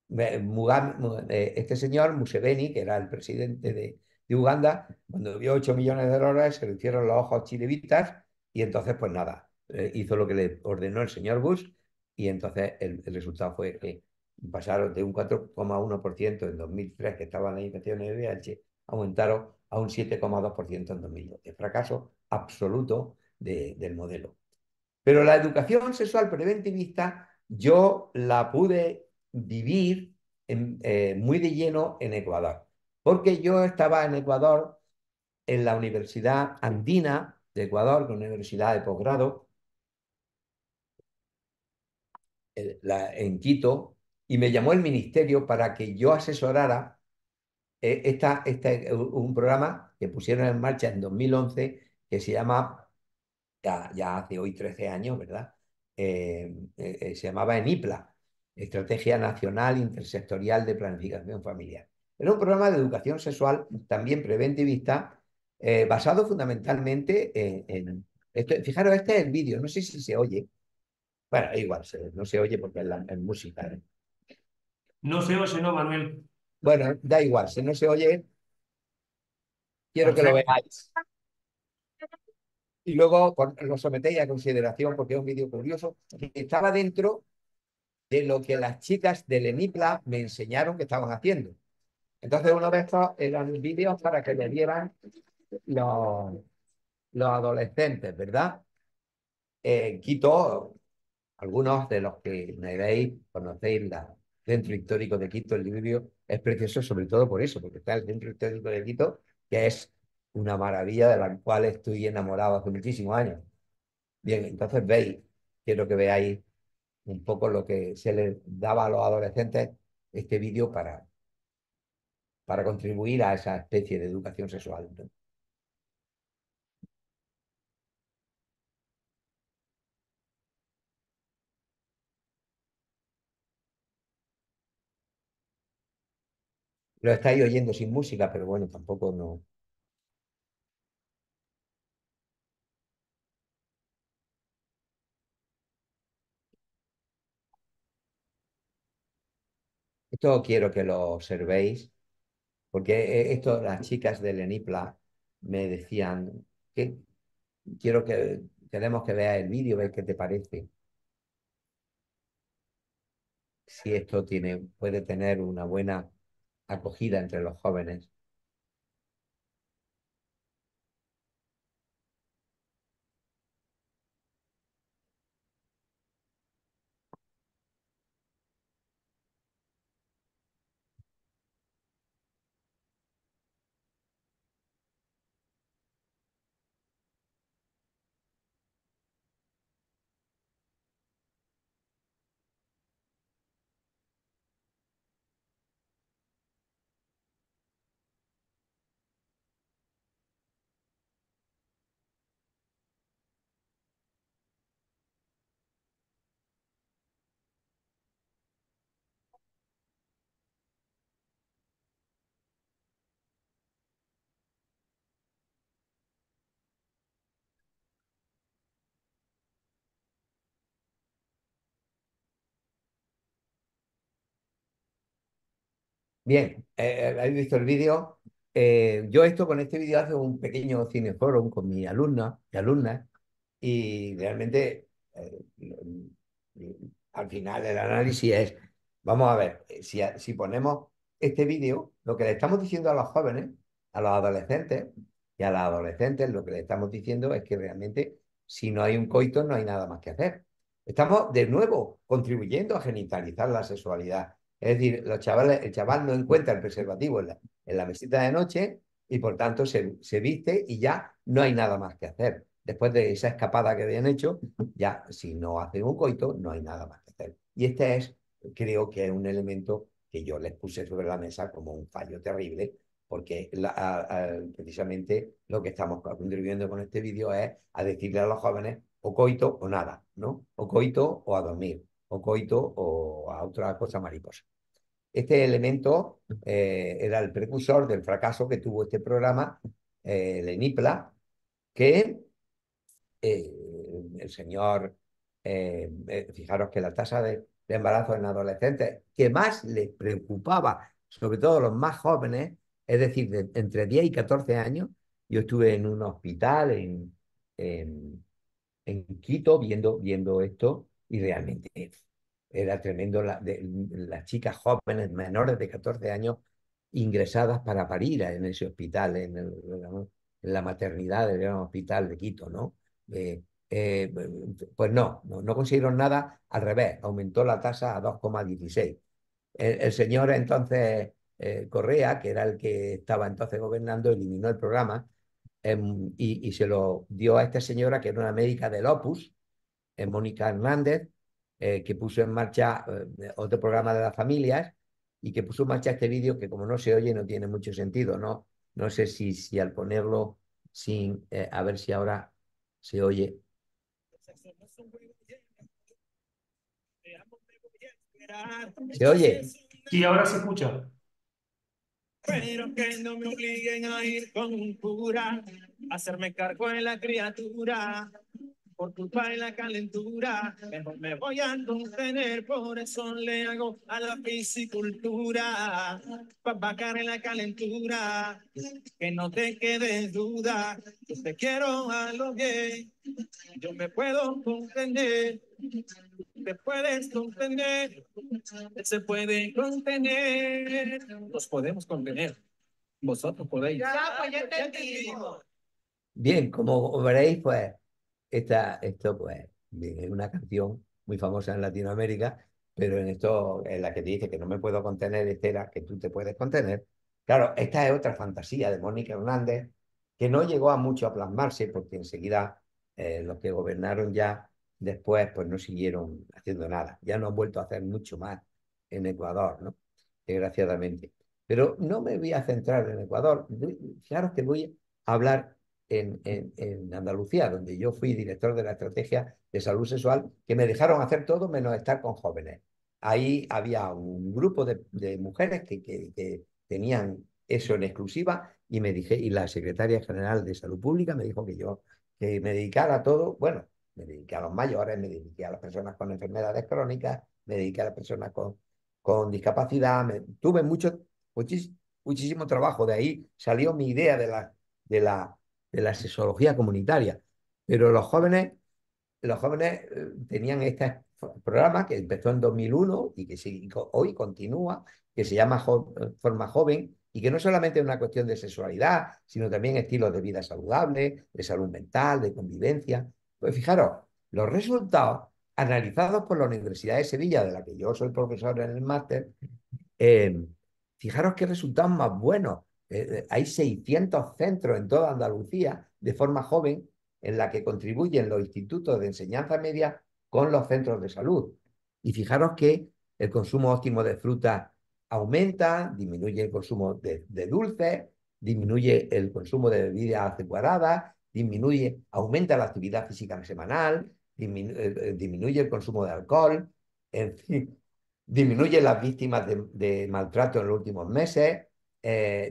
B: Este señor, Museveni, que era el presidente de Uganda, cuando vio 8 millones de dólares, se le hicieron los ojos chiribitas y entonces, pues nada, hizo lo que le ordenó el señor Bush y entonces el resultado fue que pasaron de un 4,1% en 2003, que estaban las infecciones de VIH, aumentaron a un 7,2% en 2012. Fracaso absoluto del modelo. Pero la educación sexual preventivista yo la pude vivir muy de lleno en Ecuador, porque yo estaba en Ecuador en la Universidad Andina de Ecuador, una universidad de posgrado en Quito, y me llamó el ministerio para que yo asesorara un programa que pusieron en marcha en 2011 que se llama ya hace hoy 13 años, ¿verdad? Se llamaba ENIPLA, Estrategia Nacional Intersectorial de Planificación Familiar. Era un programa de educación sexual también preventivista, basado fundamentalmente fijaros, este es el vídeo, no sé si se oye. Bueno, igual, no se oye porque es música, ¿eh?
A: No se oye, ¿no, Manuel?
B: Bueno, da igual, si no se oye, quiero que lo
A: Perfecto.
B: veáis. Y luego lo sometéis a consideración porque es un vídeo curioso. Estaba dentro de lo que las chicas del ENIPLA me enseñaron que estaban haciendo. Entonces, uno de estos eran vídeos para que le dieran los, los adolescentes, ¿verdad? Quito, algunos de los que me veis, conocéis el centro histórico de Quito, el vídeo es precioso sobre todo por eso, porque está el centro histórico de Quito, que es una maravilla de la cual estoy enamorado hace muchísimos años. Bien, entonces veis, quiero que veáis un poco lo que se les daba a los adolescentes este vídeo para contribuir a esa especie de educación sexual, ¿no? Lo estáis oyendo sin música, pero bueno, tampoco no. Esto quiero que lo observéis, porque las chicas del ENIPLA me decían que queremos que veas el vídeo, ver qué te parece, si esto puede tener una buena acogida entre los jóvenes. Bien, ¿habéis visto el vídeo? Yo esto con este vídeo hace un pequeño cineforum con mis alumnos y alumnas y realmente al final el análisis es, vamos a ver, si ponemos este vídeo, lo que le estamos diciendo a los jóvenes, a los adolescentes y a las adolescentes, lo que le estamos diciendo es que realmente si no hay un coito no hay nada más que hacer. Estamos de nuevo contribuyendo a genitalizar la sexualidad. Es decir, los chavales, el chaval no encuentra el preservativo en la mesita de noche y por tanto se viste y ya no hay nada más que hacer. Después de esa escapada que habían hecho, ya si no hacen un coito, no hay nada más que hacer. Y este es, creo que es un elemento que yo les puse sobre la mesa como un fallo terrible, porque precisamente lo que estamos contribuyendo con este vídeo es a decirle a los jóvenes o coito o nada, ¿no? O coito o a dormir, o coito o a otra cosa mariposa. Este elemento era el precursor del fracaso que tuvo este programa, el ENIPLA, que eh, el señor, fijaros que la tasa de embarazo en adolescentes que más les preocupaba, sobre todo los más jóvenes, es decir, entre 10 y 14 años, yo estuve en un hospital en, en Quito viendo esto y realmente era tremendo las chicas jóvenes menores de 14 años ingresadas para parir en ese hospital, en la maternidad del gran hospital de Quito, ¿no? Eh, eh, pues no consiguieron nada, al revés, aumentó la tasa a 2,16. El señor entonces Correa, que era el que estaba entonces gobernando, eliminó el programa y se lo dio a esta señora, que era una médica del Opus, Mónica Hernández, que puso en marcha otro programa de las familias y que puso en marcha este vídeo que como no se oye no tiene mucho sentido, ¿no? No sé si al ponerlo sin, a ver si ahora se oye. ¿Se oye?
A: Sí, ahora se escucha.
C: Pero que no me obliguen a ir con un cura, hacerme cargo de la criatura, por culpa de la calentura, mejor me voy a contener, por eso le hago a la piscicultura, para bajar en la calentura, que no te quede duda, yo te quiero a lo bien, yo me puedo contener, te puedes contener, se puede contener, nos podemos contener. Vosotros podéis. Ya, pues ya entendimos.
B: Bien, como veréis, pues esto pues es una canción muy famosa en Latinoamérica, pero en esto, en la que te dice que no me puedo contener, Estela, que tú te puedes contener. Claro, esta es otra fantasía de Mónica Hernández, que no llegó a mucho a plasmarse, porque enseguida los que gobernaron ya después, pues no siguieron haciendo nada. Ya no han vuelto a hacer mucho más en Ecuador, ¿no? Desgraciadamente. Pero no me voy a centrar en Ecuador. Fijaros que voy a hablar en Andalucía, donde yo fui director de la estrategia de salud sexual, que me dejaron hacer todo menos estar con jóvenes. Ahí había un grupo de mujeres que tenían eso en exclusiva y me dije, y la secretaria general de salud pública me dijo que yo que me dedicara a todo, bueno, me dediqué a los mayores, me dediqué a las personas con enfermedades crónicas, me dediqué a las personas con discapacidad, tuve muchísimo trabajo, de ahí salió mi idea de la de la sexología comunitaria. Pero los jóvenes tenían este programa que empezó en 2001 y que hoy continúa, que se llama Forma Joven, y que no solamente es una cuestión de sexualidad, sino también estilos de vida saludable, de salud mental, de convivencia. Pues fijaros, los resultados analizados por la Universidad de Sevilla, de la que yo soy profesor en el máster, eh, fijaros qué resultados más buenos. Hay 600 centros en toda Andalucía de forma joven en la que contribuyen los institutos de enseñanza media con los centros de salud. Y fijaros que el consumo óptimo de fruta aumenta, disminuye el consumo de dulces, disminuye el consumo de bebidas azucaradas, aumenta la actividad física semanal, disminuye el consumo de alcohol, en fin, disminuye las víctimas de maltrato en los últimos meses.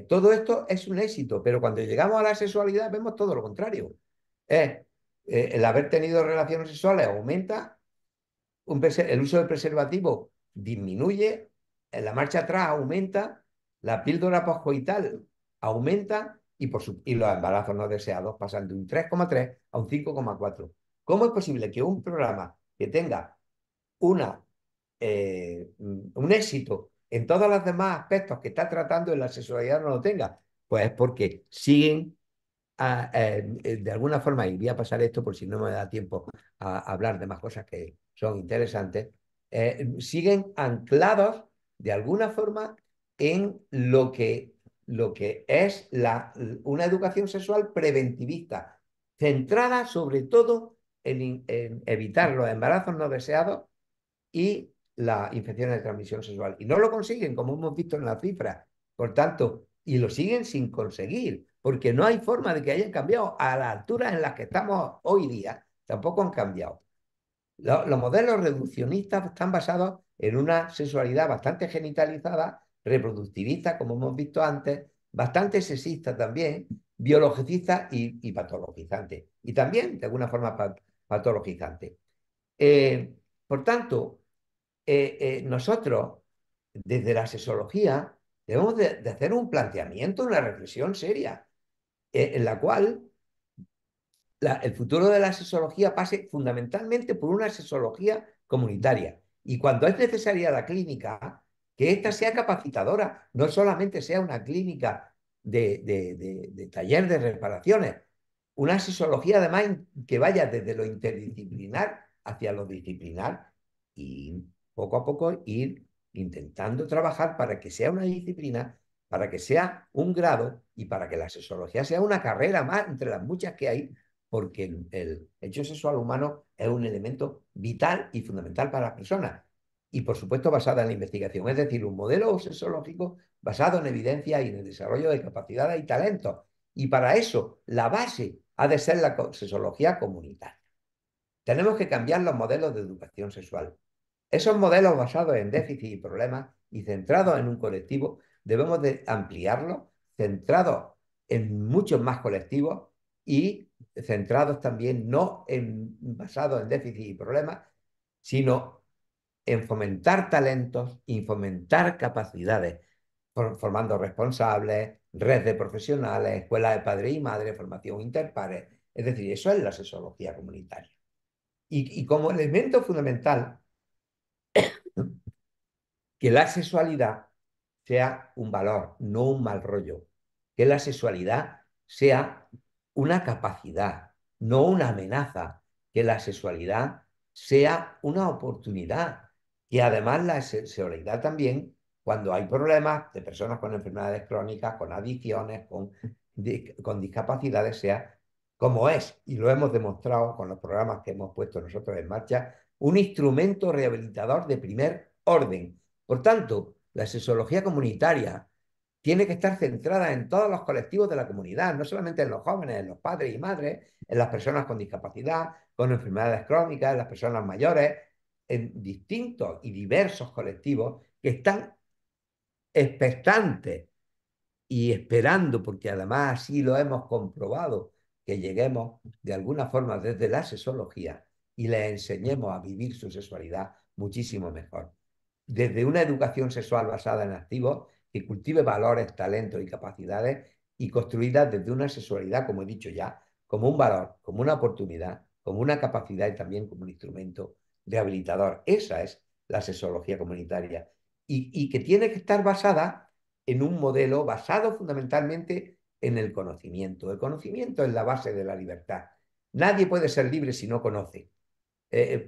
B: Todo esto es un éxito, pero cuando llegamos a la sexualidad vemos todo lo contrario. El haber tenido relaciones sexuales aumenta, el uso del preservativo disminuye, la marcha atrás aumenta La píldora poscoital aumenta y los embarazos no deseados pasan de un 3,3 a un 5,4. ¿Cómo es posible que un programa que tenga una, un éxito en todos los demás aspectos que está tratando en la sexualidad no lo tenga? Pues es porque siguen de alguna forma, y voy a pasar esto por si no me da tiempo a hablar de más cosas que son interesantes, siguen anclados de alguna forma en lo que es una educación sexual preventivista, centrada sobre todo en evitar los embarazos no deseados y las infecciones de transmisión sexual. Y no lo consiguen, como hemos visto en las cifras. Por tanto, y lo siguen sin conseguir, porque no hay forma de que hayan cambiado a la altura en las que estamos hoy día. Tampoco han cambiado. Los modelos reduccionistas están basados en una sexualidad bastante genitalizada, reproductivista, como hemos visto antes, bastante sexista también, biologicista y patologizante. Y también, de alguna forma, patologizante. Eh, por tanto, nosotros, desde la sexología, debemos de hacer un planteamiento, una reflexión seria, en la cual el futuro de la sexología pase fundamentalmente por una sexología comunitaria. Y cuando es necesaria la clínica, que ésta sea capacitadora, no solamente sea una clínica de taller de reparaciones, una sexología además que vaya desde lo interdisciplinar hacia lo disciplinar y poco a poco ir intentando trabajar para que sea una disciplina, para que sea un grado y para que la sexología sea una carrera más entre las muchas que hay, porque el hecho sexual humano es un elemento vital y fundamental para las personas. Y por supuesto basada en la investigación, es decir, un modelo sexológico basado en evidencia y en el desarrollo de capacidades y talentos. Y para eso, la base ha de ser la sexología comunitaria. Tenemos que cambiar los modelos de educación sexual. Esos modelos basados en déficit y problemas y centrados en un colectivo, debemos de ampliarlos, centrados en muchos más colectivos y centrados también no basados en déficit y problemas, sino en fomentar talentos y fomentar capacidades, formando responsables, red de profesionales, escuelas de padres y madres, formación interpares. Es decir, eso es la sexología comunitaria. Y como elemento fundamental, que la sexualidad sea un valor, no un mal rollo. Que la sexualidad sea una capacidad, no una amenaza. Que la sexualidad sea una oportunidad. Que además la sexualidad también, cuando hay problemas de personas con enfermedades crónicas, con adicciones, con discapacidades, sea como es, y lo hemos demostrado con los programas que hemos puesto nosotros en marcha, un instrumento rehabilitador de primer orden. Por tanto, la sexología comunitaria tiene que estar centrada en todos los colectivos de la comunidad, no solamente en los jóvenes, en los padres y madres, en las personas con discapacidad, con enfermedades crónicas, en las personas mayores, en distintos y diversos colectivos que están expectantes y esperando, porque además así lo hemos comprobado, que lleguemos de alguna forma desde la sexología y les enseñemos a vivir su sexualidad muchísimo mejor. Desde una educación sexual basada en activos que cultive valores, talentos y capacidades y construida desde una sexualidad, como he dicho ya, como un valor, como una oportunidad, como una capacidad y también como un instrumento rehabilitador. Esa es la sexología comunitaria y que tiene que estar basada en un modelo basado fundamentalmente en el conocimiento. El conocimiento es la base de la libertad. Nadie puede ser libre si no conoce.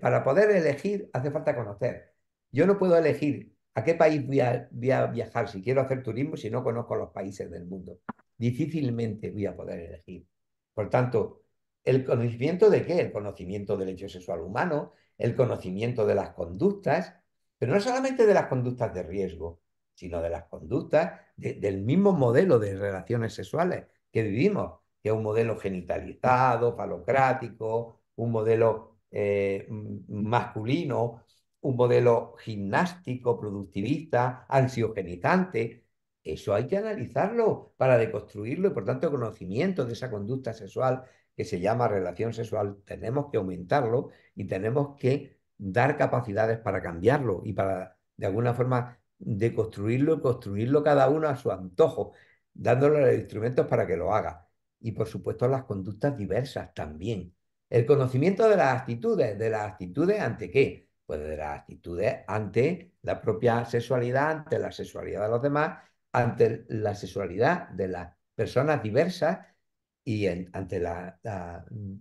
B: Para poder elegir hace falta conocer. Yo no puedo elegir a qué país voy a viajar si quiero hacer turismo si no conozco los países del mundo. Difícilmente voy a poder elegir. Por tanto, ¿el conocimiento de qué? El conocimiento del hecho sexual humano, el conocimiento de las conductas, pero no solamente de las conductas de riesgo, sino de las conductas del mismo modelo de relaciones sexuales que vivimos, que es un modelo genitalizado, falocrático, un modelo masculino, un modelo gimnástico, productivista, ansiogenizante. Eso hay que analizarlo para deconstruirlo y, por tanto, el conocimiento de esa conducta sexual que se llama relación sexual, tenemos que aumentarlo y tenemos que dar capacidades para cambiarlo y para, de alguna forma, de construirlo y construirlo cada uno a su antojo, dándole los instrumentos para que lo haga. Y por supuesto las conductas diversas también. El conocimiento de las actitudes ante qué? Pues de las actitudes ante la propia sexualidad, ante la sexualidad de los demás, ante la sexualidad de las personas diversas y ante las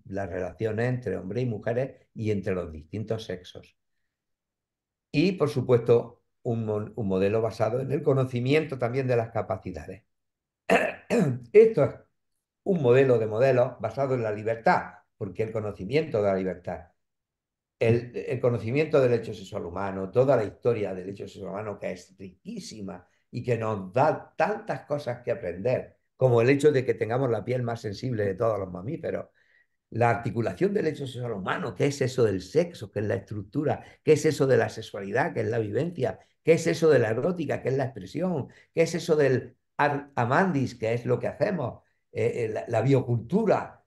B: relaciones entre hombres y mujeres y entre los distintos sexos. Y, por supuesto, un modelo basado en el conocimiento también de las capacidades. Esto es un modelo de modelos basado en la libertad, porque el conocimiento de la libertad, el conocimiento del hecho sexual humano, toda la historia del hecho sexual humano, que es riquísima y que nos da tantas cosas que aprender, como el hecho de que tengamos la piel más sensible de todos los mamíferos, la articulación del hecho sexual humano, qué es eso del sexo, qué es la estructura, qué es eso de la sexualidad, qué es la vivencia, qué es eso de la erótica, qué es la expresión, qué es eso del amandis, qué es lo que hacemos, la biocultura.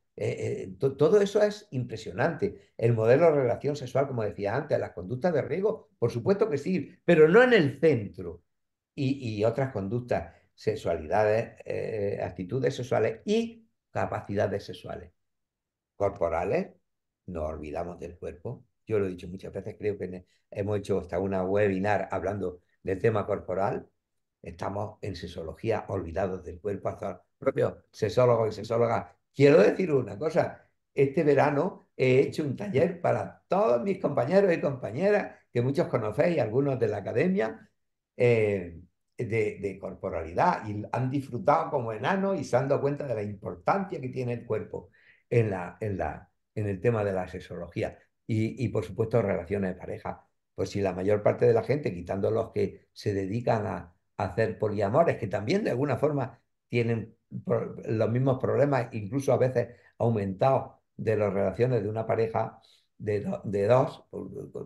B: Todo eso es impresionante. El modelo de relación sexual, como decía antes, las conductas de riesgo, por supuesto que sí, pero no en el centro. Y otras conductas, sexualidades, actitudes sexuales y capacidades sexuales corporales, nos olvidamos del cuerpo. Yo lo he dicho muchas veces, creo que hemos hecho hasta una webinar hablando del tema corporal. Estamos en sexología olvidados del cuerpo, hasta los propios sexólogos y sexólogas. Quiero decir una cosa, este verano he hecho un taller para todos mis compañeros y compañeras, que muchos conocéis, algunos de la academia, eh, de corporalidad, y han disfrutado como enanos y se han dado cuenta de la importancia que tiene el cuerpo en el tema de la sexología y, por supuesto, relaciones de pareja. Pues si la mayor parte de la gente, quitando los que se dedican a hacer poliamores, que también de alguna forma tienen los mismos problemas, incluso a veces aumentados de las relaciones de una pareja de dos,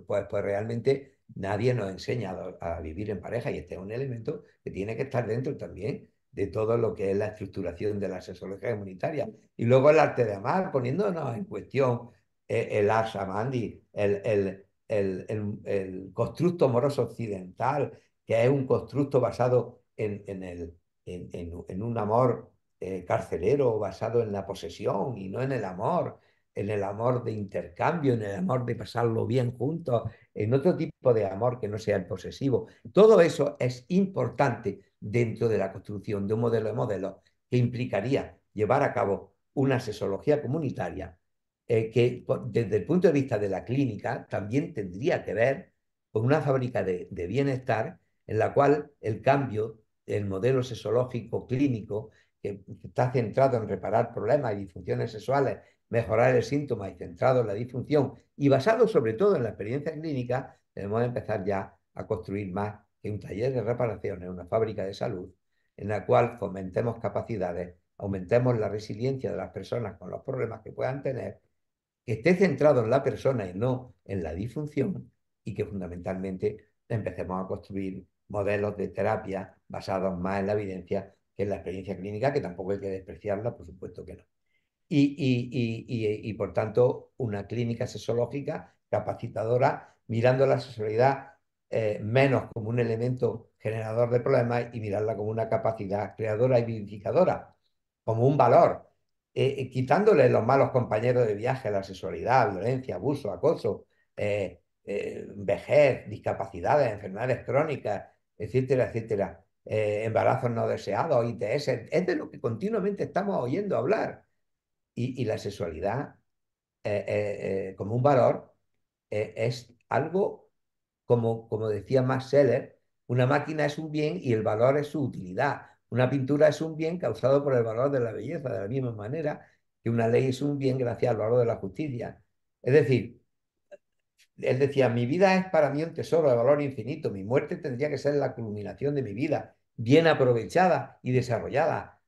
B: pues realmente nadie nos enseña a vivir en pareja y este es un elemento que tiene que estar dentro también de todo lo que es la estructuración de la sexología comunitaria. Y luego el arte de amar, poniéndonos en cuestión el ars amandi, el constructo amoroso occidental, que es un constructo basado en un amor carcelero, basado en la posesión y no en el amor de intercambio, en el amor de pasarlo bien juntos, en otro tipo de amor que no sea el posesivo. Todo eso es importante dentro de la construcción de un modelo de modelos que implicaría llevar a cabo una sexología comunitaria que desde el punto de vista de la clínica también tendría que ver con una fábrica de bienestar en la cual el cambio, el modelo sexológico clínico, que está centrado en reparar problemas y disfunciones sexuales, mejorar el síntoma y centrado en la disfunción y basado sobre todo en la experiencia clínica, debemos empezar ya a construir más que un taller de reparaciones, una fábrica de salud, en la cual fomentemos capacidades, aumentemos la resiliencia de las personas con los problemas que puedan tener, que esté centrado en la persona y no en la disfunción y que fundamentalmente empecemos a construir modelos de terapia basados más en la evidencia que en la experiencia clínica, que tampoco hay que despreciarla, por supuesto que no. Por tanto, una clínica sexológica capacitadora, mirando la sexualidad menos como un elemento generador de problemas y mirarla como una capacidad creadora y vivificadora, como un valor, quitándole los malos compañeros de viaje, la sexualidad, violencia, abuso, acoso, vejez, discapacidades, enfermedades crónicas, etcétera, etcétera, embarazos no deseados, ITS, es de lo que continuamente estamos oyendo hablar y la sexualidad como un valor es algo, como decía Max Scheler, una máquina es un bien y el valor es su utilidad. Una pintura es un bien causado por el valor de la belleza, de la misma manera que una ley es un bien gracias al valor de la justicia. Es decir, él decía, mi vida es para mí un tesoro de valor infinito, mi muerte tendría que ser la culminación de mi vida, bien aprovechada y desarrollada.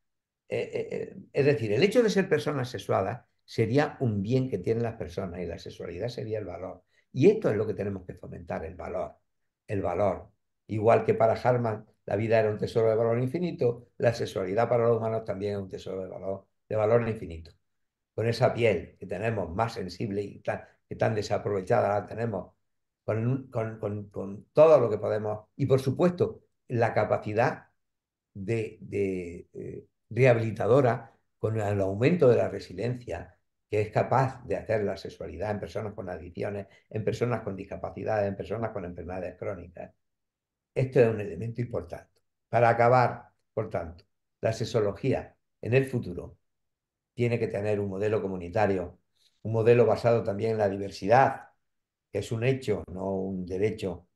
B: Es decir, el hecho de ser personas sexuadas sería un bien que tienen las personas y la sexualidad sería el valor. Y esto es lo que tenemos que fomentar, el valor. El valor. Igual que para Harman la vida era un tesoro de valor infinito, la sexualidad para los humanos también es un tesoro de valor infinito. Con esa piel que tenemos más sensible y que tan desaprovechada la tenemos, con todo lo que podemos, y por supuesto, la capacidad rehabilitadora con el aumento de la resiliencia, que es capaz de hacer la sexualidad en personas con adicciones, en personas con discapacidades, en personas con enfermedades crónicas. Esto es un elemento importante. Para acabar, por tanto, la sexología en el futuro tiene que tener un modelo comunitario, un modelo basado también en la diversidad, que es un hecho, no un derecho,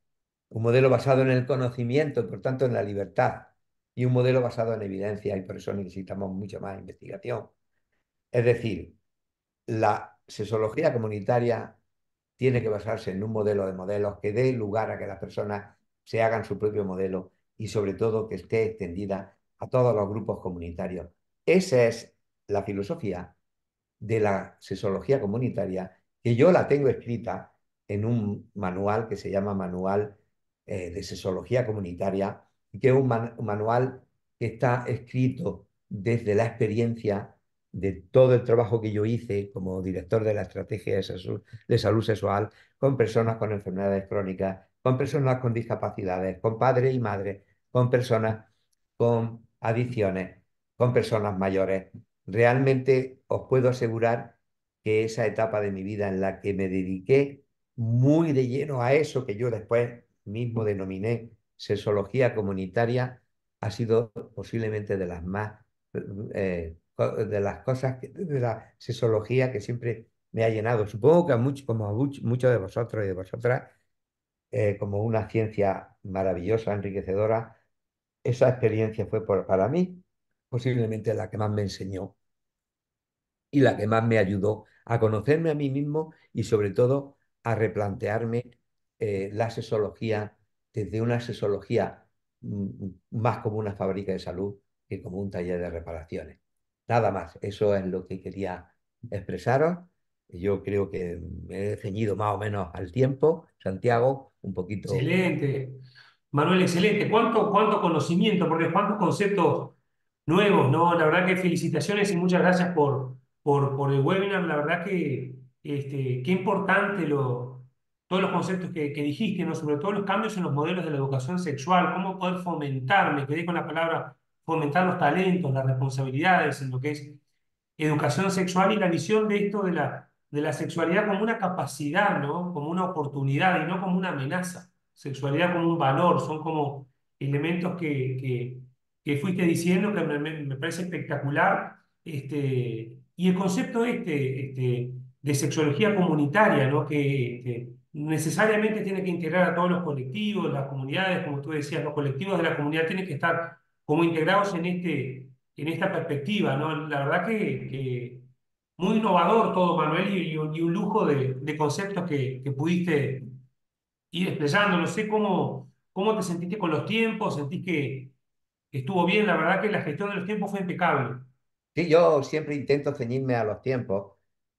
B: un modelo basado en el conocimiento, por tanto en la libertad, y un modelo basado en evidencia, y por eso necesitamos mucha más investigación. Es decir, la sexología comunitaria tiene que basarse en un modelo de modelos que dé lugar a que las personas se hagan su propio modelo y sobre todo que esté extendida a todos los grupos comunitarios. Esa es la filosofía de la sexología comunitaria, que yo la tengo escrita en un manual que se llama Manual de Sexología Comunitaria, y que es un manual que está escrito desde la experiencia de todo el trabajo que yo hice como director de la estrategia de salud sexual con personas con enfermedades crónicas, con personas con discapacidades, con padres y madres, con personas con adicciones, con personas mayores. Realmente os puedo asegurar que esa etapa de mi vida en la que me dediqué muy de lleno a eso que yo después mismo denominé sexología comunitaria, ha sido posiblemente de las más, de las cosas, de la sexología que siempre me ha llenado. Supongo que a como a muchos de vosotros y de vosotras, como una ciencia maravillosa, enriquecedora, esa experiencia fue para mí posiblemente la que más me enseñó y la que más me ayudó a conocerme a mí mismo y sobre todo a replantearme la sexología desde una sexología más como una fábrica de salud que como un taller de reparaciones. Nada más, eso es lo que quería expresaros. Yo creo que me he ceñido más o menos al tiempo. Santiago, un poquito.
A: Excelente. Manuel, excelente. ¿Cuánto conocimiento? Porque cuántos conceptos nuevos, ¿no? La verdad que felicitaciones y muchas gracias por el webinar. La verdad que qué importante todos los conceptos que dijiste, ¿no? Sobre todo los cambios en los modelos de la educación sexual, cómo poder fomentar, me quedé con la palabra, fomentar los talentos, las responsabilidades en lo que es educación sexual y la visión de esto de la sexualidad como una capacidad, ¿no? Como una oportunidad y no como una amenaza. Sexualidad como un valor, son como elementos que fuiste diciendo que me parece espectacular. Y el concepto de sexología comunitaria, ¿no? Que necesariamente tiene que integrar a todos los colectivos, las comunidades, como tú decías, los colectivos de la comunidad tienen que estar como integrados en esta perspectiva, ¿no? La verdad que muy innovador todo, Manuel, y un lujo de conceptos que pudiste ir expresando. No sé cómo te sentiste con los tiempos, sentís que estuvo bien, la verdad que la gestión de los tiempos fue impecable.
B: Sí, yo siempre intento ceñirme a los tiempos,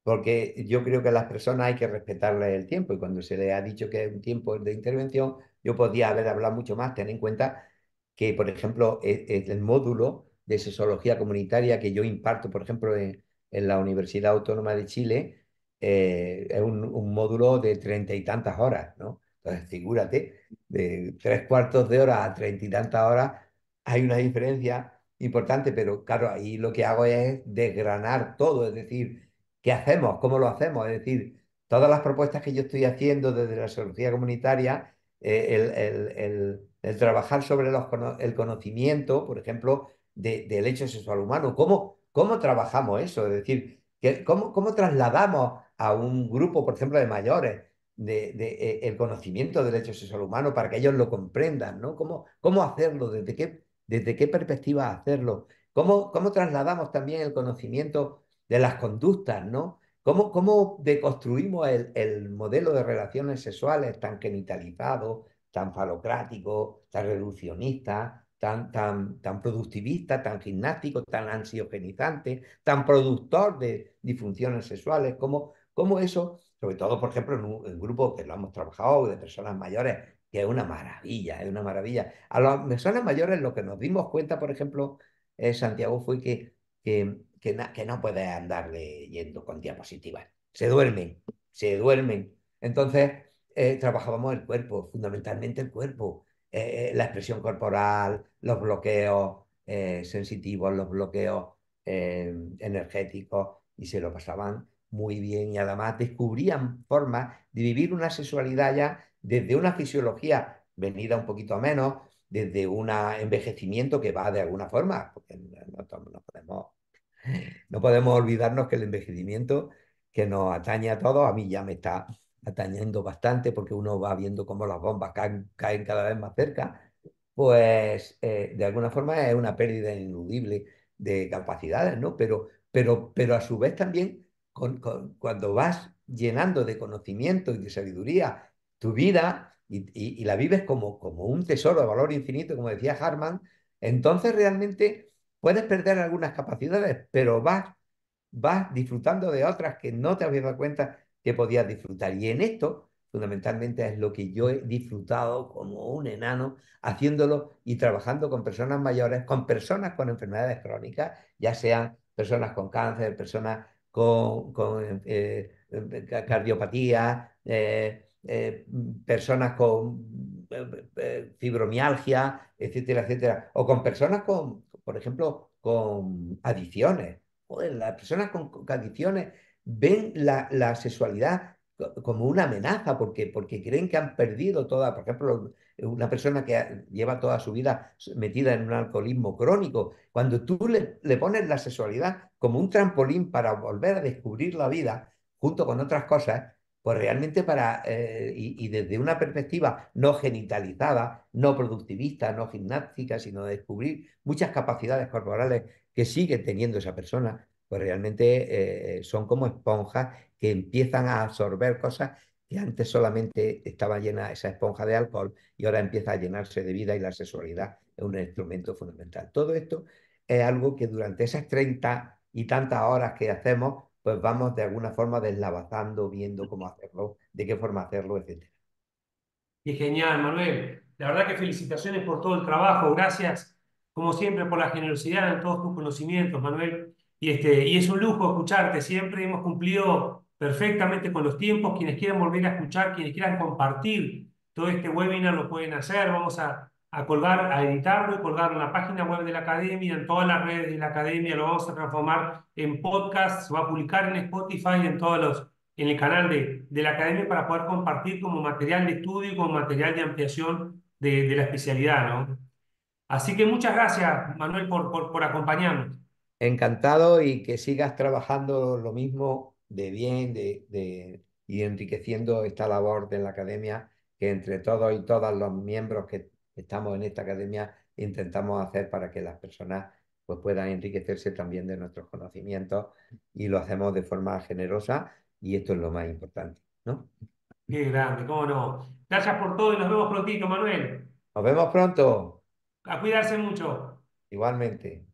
B: porque yo creo que a las personas hay que respetarles el tiempo, y cuando se les ha dicho que es un tiempo de intervención, yo podía haber hablado mucho más. Ten en cuenta que, por ejemplo, el módulo de sexología comunitaria que yo imparto, por ejemplo, en la Universidad Autónoma de Chile, es un módulo de 30 y tantas horas, ¿no? Entonces, figúrate, de 3 cuartos de hora a 30 y tantas horas hay una diferencia importante, pero claro, ahí lo que hago es desgranar todo, es decir, ¿qué hacemos? ¿Cómo lo hacemos? Es decir, todas las propuestas que yo estoy haciendo desde la sociología comunitaria, el trabajar sobre el conocimiento, por ejemplo, del hecho sexual humano, ¿cómo trabajamos eso? Es decir, ¿cómo trasladamos a un grupo, por ejemplo, de mayores, el conocimiento del hecho sexual humano para que ellos lo comprendan, ¿no? ¿Cómo hacerlo? ¿Desde qué perspectiva hacerlo? ¿Cómo trasladamos también el conocimiento de las conductas, ¿no? ¿Cómo deconstruimos el modelo de relaciones sexuales tan genitalizado, tan falocrático, tan reduccionista, tan productivista, tan gimnástico, tan ansiogenizante, tan productor de disfunciones sexuales? ¿Cómo eso, sobre todo, por ejemplo, en grupos que lo hemos trabajado, de personas mayores, que es una maravilla, es una maravilla. A las personas mayores lo que nos dimos cuenta, por ejemplo, Santiago, fue que no puedes andar leyendo con diapositivas. Se duermen. Entonces, trabajábamos el cuerpo, fundamentalmente el cuerpo. la expresión corporal, los bloqueos sensitivos, los bloqueos energéticos, y se lo pasaban muy bien y además descubrían formas de vivir una sexualidad ya desde una fisiología venida un poquito a menos, desde un envejecimiento que va de alguna forma, porque no podemos olvidarnos que el envejecimiento que nos atañe a todos, a mí ya me está atañendo bastante porque uno va viendo cómo las bombas caen cada vez más cerca, pues de alguna forma es una pérdida ineludible de capacidades, ¿no? Pero a su vez también cuando vas llenando de conocimiento y de sabiduría tu vida y la vives como un tesoro de valor infinito, como decía Harman, entonces realmente puedes perder algunas capacidades, pero vas disfrutando de otras que no te habías dado cuenta que podías disfrutar. Y en esto, fundamentalmente, es lo que yo he disfrutado como un enano, haciéndolo y trabajando con personas mayores, con personas con enfermedades crónicas, ya sean personas con cáncer, personas con cardiopatía, personas con fibromialgia, etcétera, etcétera, o con personas con, por ejemplo, con adicciones. Joder, las personas con adicciones ven la sexualidad como una amenaza porque creen que han perdido toda, por ejemplo, una persona que lleva toda su vida metida en un alcoholismo crónico, cuando tú le pones la sexualidad como un trampolín para volver a descubrir la vida junto con otras cosas, pues realmente y desde una perspectiva no genitalizada, no productivista, no gimnástica, sino de descubrir muchas capacidades corporales que sigue teniendo esa persona, pues realmente son como esponjas que empiezan a absorber cosas que antes solamente estaba llena esa esponja de alcohol y ahora empieza a llenarse de vida y la sexualidad es un instrumento fundamental. Todo esto es algo que durante esas 30 y tantas horas que hacemos, pues vamos de alguna forma deslavazando, viendo cómo hacerlo, de qué forma hacerlo, etcétera.
A: Y genial, Manuel. La verdad que felicitaciones por todo el trabajo. Gracias, como siempre, por la generosidad en todos tus conocimientos, Manuel. Y es un lujo escucharte. Siempre hemos cumplido perfectamente con los tiempos. Quienes quieran volver a escuchar, quienes quieran compartir todo este webinar, lo pueden hacer. Vamos a colgar, a editarlo y colgarlo en la página web de la academia, en todas las redes de la academia. Lo vamos a transformar en podcast. Se va a publicar en Spotify y en todos en el canal de la academia para poder compartir como material de estudio y como material de ampliación de la especialidad, ¿no? Así que muchas gracias, Manuel, por acompañarnos.
B: Encantado y que sigas trabajando lo mismo de bien y enriqueciendo esta labor de la academia que entre todos y todas los miembros que estamos en esta academia intentamos hacer para que las personas pues, puedan enriquecerse también de nuestros conocimientos y lo hacemos de forma generosa y esto es lo más importante, ¿no?
A: Qué grande, cómo no. Gracias por todo y nos vemos prontito, Manuel.
B: Nos vemos pronto,
A: A cuidarse mucho.
B: igualmente.